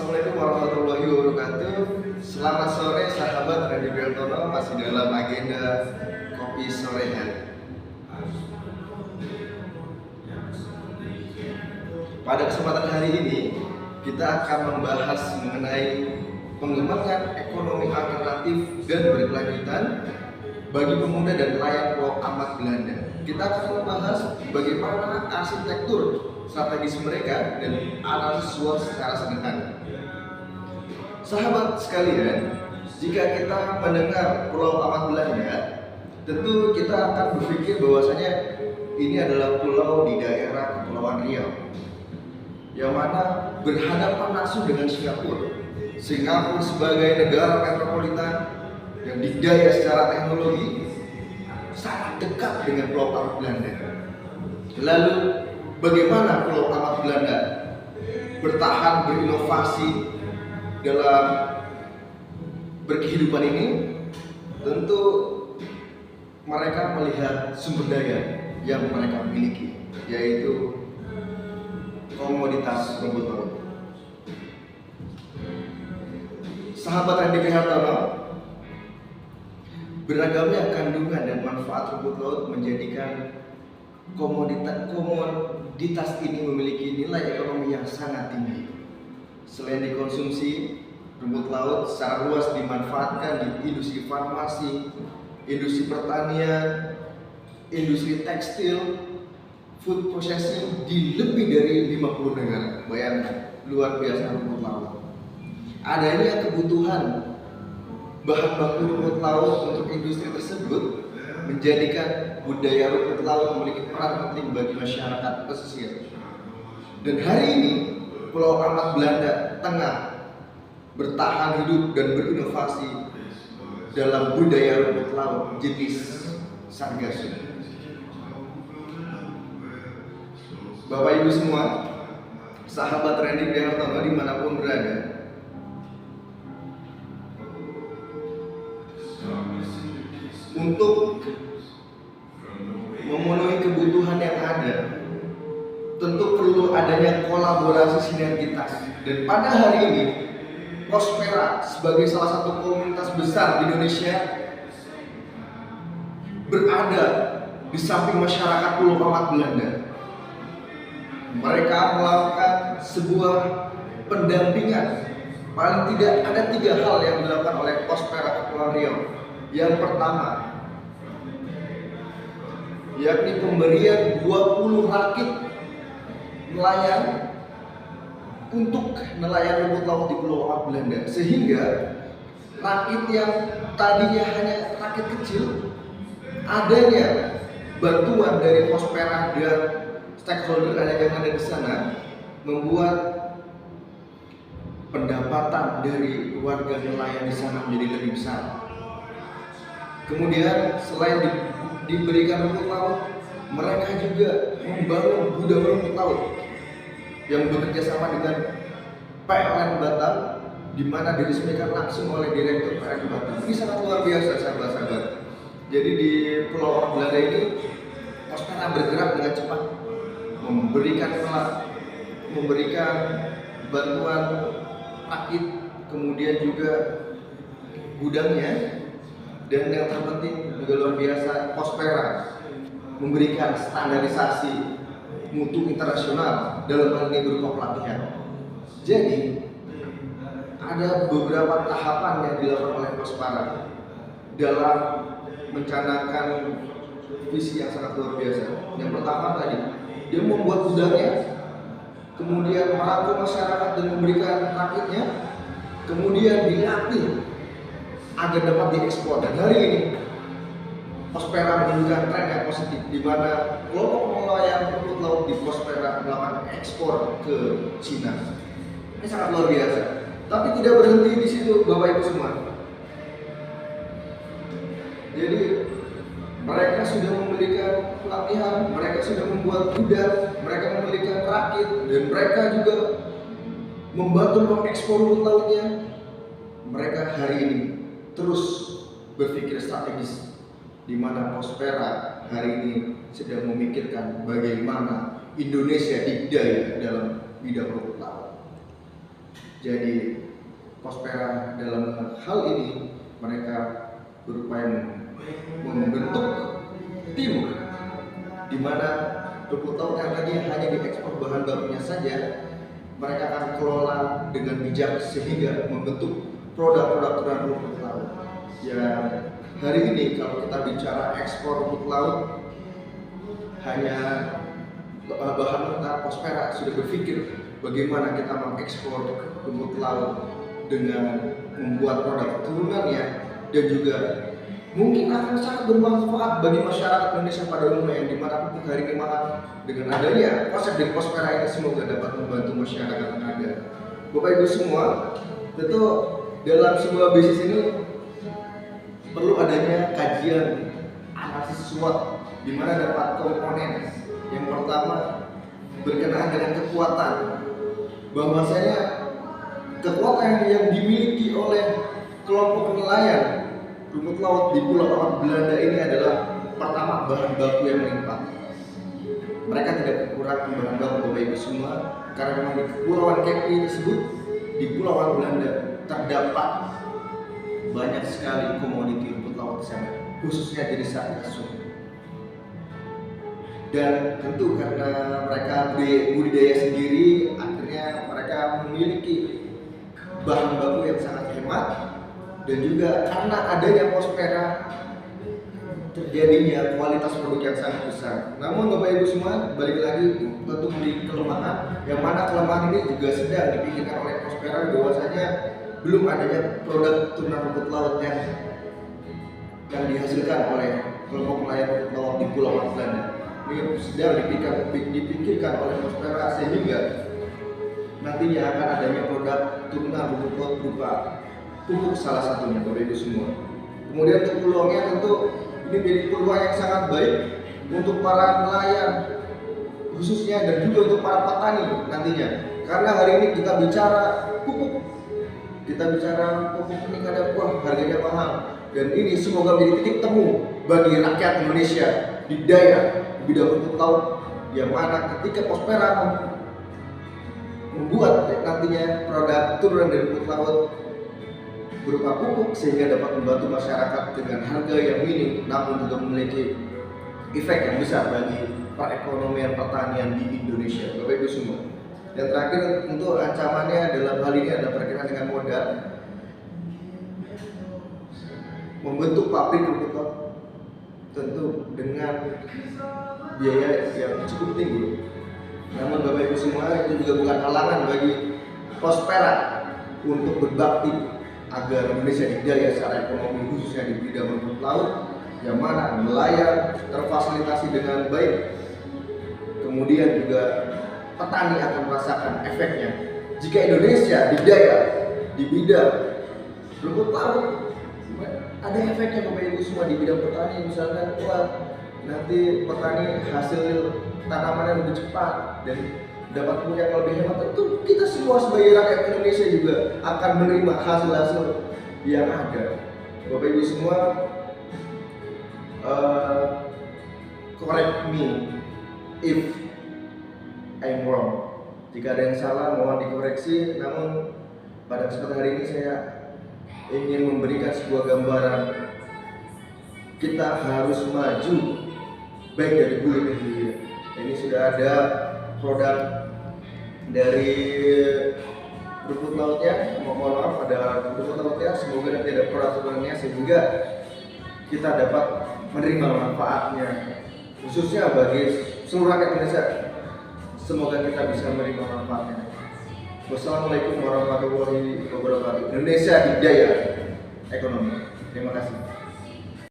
Assalamualaikum warahmatullahi wabarakatuh. Selamat sore sahabat Radio Beltono, masih dalam agenda kopi sore hari. Pada kesempatan hari ini kita akan membahas mengenai pengembangan ekonomi alternatif dan berkelanjutan bagi pemuda dan nelayan Pulau Amat Belanda. Kita akan membahas bagaimana arsitektur strategis mereka dan analisis SWOT secara sederhana. Sahabat sekalian, jika kita mendengar Pulau Amat Belanda, tentu kita akan berpikir bahwasanya ini adalah pulau di daerah Kepulauan Riau, yang mana berhadapan langsung dengan Singapura. Singapura sebagai negara metropolitan yang didaya secara teknologi sangat dekat dengan Pulau Amat Belanda. Lalu bagaimana Pulau Amat Belanda bertahan berinovasi dalam berkehidupan ini? Tentu mereka melihat sumber daya yang mereka miliki, yaitu komoditas rumput laut. Sahabat Randy Hartono, beragamnya kandungan dan manfaat rumput laut menjadikan komoditas ini memiliki nilai ekonomi yang sangat tinggi. Selain dikonsumsi, rumput laut secara luas dimanfaatkan di industri farmasi, industri pertanian, industri tekstil, food processing di lebih dari 50 negara. Bayangkan, luar biasa rumput laut. Adanya kebutuhan bahan baku rumput laut untuk industri tersebut menjadikan budaya rumput laut memiliki peran penting bagi masyarakat pesisir. Dan hari ini Pulau Amat Belanda tengah bertahan hidup dan berinovasi dalam budaya rumput laut jenis sargasso. Bapak Ibu semua, sahabat Randy Hartono dimanapun berada, untuk memenuhi kebutuhan yang ada, tentu perlu adanya kolaborasi sinergitas. Dan pada hari ini, Prospera sebagai salah satu komunitas besar di Indonesia berada di samping masyarakat Pulau Amat Belanda. Mereka melakukan sebuah pendampingan. Paling tidak ada 3 hal yang dilakukan oleh Prospera Kepulauan Riau. Yang pertama, yakni pemberian 20 rakit nelayan untuk nelayan rumput laut di Pulau Amat Belanda, sehingga rakit yang tadinya hanya rakit kecil, adanya bantuan dari Prospera dan stakeholder yang ada di sana membuat pendapatan dari warga nelayan di sana menjadi lebih besar. Kemudian selain diberikan rumput laut, mereka juga membangun gudang rumput laut yang bekerja sama dengan PLN Batam, di mana diresmikan langsung oleh Direktur PLN Batam. Ini sangat luar biasa, sahabat-sahabat. Jadi di Pulau Amat Belanda ini, Prospera bergerak dengan cepat, memberikan bantuan rakit, kemudian juga gudangnya. Dan yang terpenting juga luar biasa, Prospera memberikan standarisasi mutu internasional dalam hal ini berupa pelatihan. Jadi ada beberapa tahapan yang dilakukan oleh Prospera dalam mencanangkan visi yang sangat luar biasa. Yang pertama tadi, dia membuat gudangnya, kemudian merangkul masyarakat dan memberikan rakitnya, kemudian dilatih agar dapat diekspor. Dan hari ini Prospera menunjukkan tren yang positif, di mana kelompok nelayan rumput laut di Prospera melakukan ekspor ke Cina. Ini sangat luar biasa. Tapi tidak berhenti di situ, Bapak Ibu semua. Jadi mereka sudah memberikan pelatihan, mereka sudah membuat gudang, mereka memberikan rakit, dan mereka juga membantu mengekspor rumput lautnya. Mereka hari ini terus berpikir strategis, di mana Prospera hari ini sedang memikirkan bagaimana Indonesia didaya dalam bidang rumput laut. Jadi Prospera dalam hal ini mereka berupaya membentuk tim di mana rumput laut yang tadi hanya diekspor bahan bakunya saja, mereka akan kelola dengan bijak sehingga membentuk produk-produk turunan rumput laut. Ya, hari ini kalau kita bicara ekspor rumput laut, hanya bahan mentah Prospera sudah berpikir bagaimana kita mengekspor rumput laut dengan membuat produk turunannya, dan juga mungkin akan sangat bermanfaat bagi masyarakat Indonesia pada umumnya yang dimanapun hari ini. Dengan adanya konsep dari Prospera ini semoga dapat membantu masyarakat yang ada. Bapak Ibu semua, tentu dalam sebuah bisnis ini perlu adanya kajian analisis SWOT di mana dapat komponen. Yang pertama berkenaan dengan kekuatan, bahwasanya kekuatan yang dimiliki oleh kelompok nelayan rumput laut di Pulau Rawan Belanda ini adalah pertama bahan baku yang melimpah. Mereka tidak kekurangan bahan baku Bapak Ibu semua, karena memang di Kepulauan Kepri tersebut di Pulau Rawan Belanda terdapat banyak sekali komoditi rumput laut di sana, khususnya jenis kasung. Dan tentu karena mereka budidaya sendiri, akhirnya mereka memiliki bahan baku yang sangat hemat, dan juga karena adanya Prospera terjadinya kualitas produk yang sangat besar. Namun Bapak Ibu semua, balik lagi tentu di kelemahan, yang mana kelemahan ini juga sedang dipikirkan oleh Prospera, bahwasanya belum adanya produk turunan rumput laut yang dihasilkan oleh kelompok nelayan rumput laut di Pulau Belanda. Ini sedang dipikirkan oleh Prospera, sehingga nantinya akan adanya produk turunan rumput laut berupa pupuk salah satunya Bapak Ibu semua. Kemudian untuk peluangnya tentu ini menjadi peluang yang sangat baik untuk para nelayan khususnya, dan juga untuk para petani nantinya. Karena hari ini kita bicara pupuk ini kadang harganya mahal, dan ini semoga menjadi titik temu bagi rakyat Indonesia di daerah di bidang rumput laut, yang mana ketika Prospera membuat nantinya produk turunan dari rumput laut berupa pupuk, sehingga dapat membantu masyarakat dengan harga yang minim, namun juga memiliki efek yang besar bagi perekonomian pertanian di Indonesia Bapak Ibu semua. Dan terakhir, untuk ancamannya dalam hal ini ada berkaitan dengan modal. Membentuk pabrik rumput laut tentu dengan biaya yang cukup tinggi. Namun Bapak Ibu semua, itu juga bukan halangan bagi Prospera untuk berbakti agar Indonesia didaya secara ekonomi, khususnya di bidang rumput laut, yang mana nelayan terfasilitasi dengan baik. Kemudian juga petani akan merasakan efeknya. Jika Indonesia didaya di bidang rumput laut, ada efeknya Bapak Ibu semua di bidang petani. Misalkan nanti petani hasil tanamannya lebih cepat dan dapat punya yang lebih hemat, tentu kita semua sebagai rakyat Indonesia juga akan menerima hasil-hasil yang ada. Bapak Ibu semua, correct me if I'm wrong. Jika ada yang salah mohon dikoreksi. Namun pada kesempatan hari ini saya ingin memberikan sebuah gambaran, kita harus maju baik dari hulu ke hilir. Ini sudah ada produk dari rumput lautnya, mohon maaf ada rumput lautnya, semoga nanti ada produk turunannya sehingga kita dapat menerima manfaatnya, khususnya bagi seluruh rakyat Indonesia. Semoga kita bisa menerima manfaatnya. Wassalamualaikum warahmatullahi wabarakatuh. Indonesia Hidayah Ekonomi. Terima kasih.